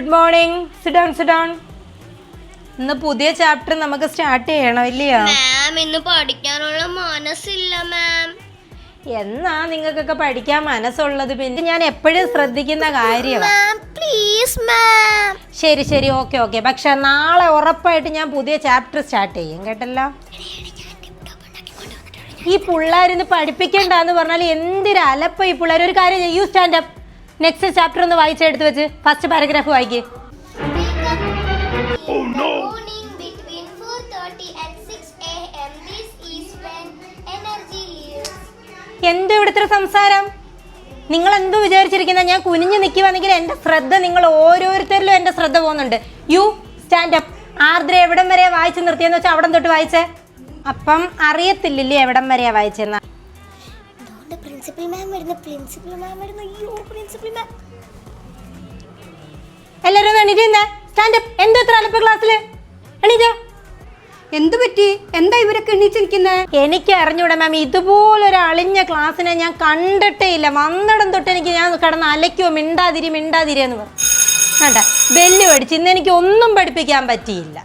Good morning. Sit down, sit down. ഇന്ന് പുതിയ chapter നമുക്ക് സ്റ്റാർട്ട് ചെയ്യണം ഇല്ലയോ? മാം ഇന്ന് പഠിക്കാനുള്ള മനസ്സില്ല മാം. എന്നാ നിങ്ങൾക്കൊക്കെ പഠിക്കാൻ മനസ്സുള്ളത്? പിന്നെ ഞാൻ എപ്പോഴും ശ്രദ്ധിക്കുന്ന കാര്യമാണ്. പ്ലീസ് മാം. ശരി ശരി, ഓക്കെ ഓക്കെ. പക്ഷെ നാളെ ഉറപ്പായിട്ട് ഞാൻ പുതിയ ചാപ്റ്റർ സ്റ്റാർട്ട് ചെയ്യും, കേട്ടല്ലോ. ഈ പിള്ളേരിന്ന് പഠിപ്പിക്കണ്ടെന്ന് പറഞ്ഞാൽ എന്തൊരു അലപ്പ ഈ പിള്ളേർ. ഒരു കാര്യം ചെയ്യൂ, സ്റ്റാൻഡ് അപ്പ്. നെക്സ്റ്റ് ചാപ്റ്റർ ഒന്ന് വായിച്ചെടുത്ത് വെച്ച് ഫസ്റ്റ് പാരഗ്രാഫ് വായിക്കേ. എന്തോ ഇവിടുത്തെ സംസാരം? നിങ്ങൾ എന്തോ വിചാരിച്ചിരിക്കുന്ന ഞാൻ കുനിഞ്ഞു നിൽക്കുവാണെങ്കിൽ എൻ്റെ ശ്രദ്ധ നിങ്ങൾ ഓരോരുത്തരിലും എൻ്റെ ശ്രദ്ധ പോകുന്നുണ്ട്. You stand up. ആർദ്ര എവിടം വരെയാ വായിച്ചു നിർത്തിയെന്ന് വെച്ചാൽ അവിടം തൊട്ട് വായിച്ചേ. അപ്പം അറിയത്തില്ലേ എവിടം വരെയാ വായിച്ചെന്ന? എല്ലാരും എണീറ്റ് സ്റ്റാൻഡ് അപ്പ്. എന്തോ ഇത്ര അലപ്പ് ക്ലാസ്സില്? എണീറ്റോ. എന്തു പറ്റി? എന്താ ഇവരൊക്കെ എണീച്ചിരിക്കുന്നത്? എനിക്ക് അറിഞ്ഞൂടാ മാം, ഇതുപോലൊരു അളിഞ്ഞ ക്ലാസ്സിനെ ഞാൻ കണ്ടിട്ടേ ഇല്ല. വന്നിടം തൊട്ട് എനിക്ക് ഞാൻ കിടന്ന് അലയ്ക്കുവോ മിണ്ടാതിരി എന്ന് പറഞ്ഞു. വേണ്ട ബെല്ല് പഠിച്ച് ഇന്ന് എനിക്ക് ഒന്നും പഠിപ്പിക്കാൻ പറ്റിയില്ല.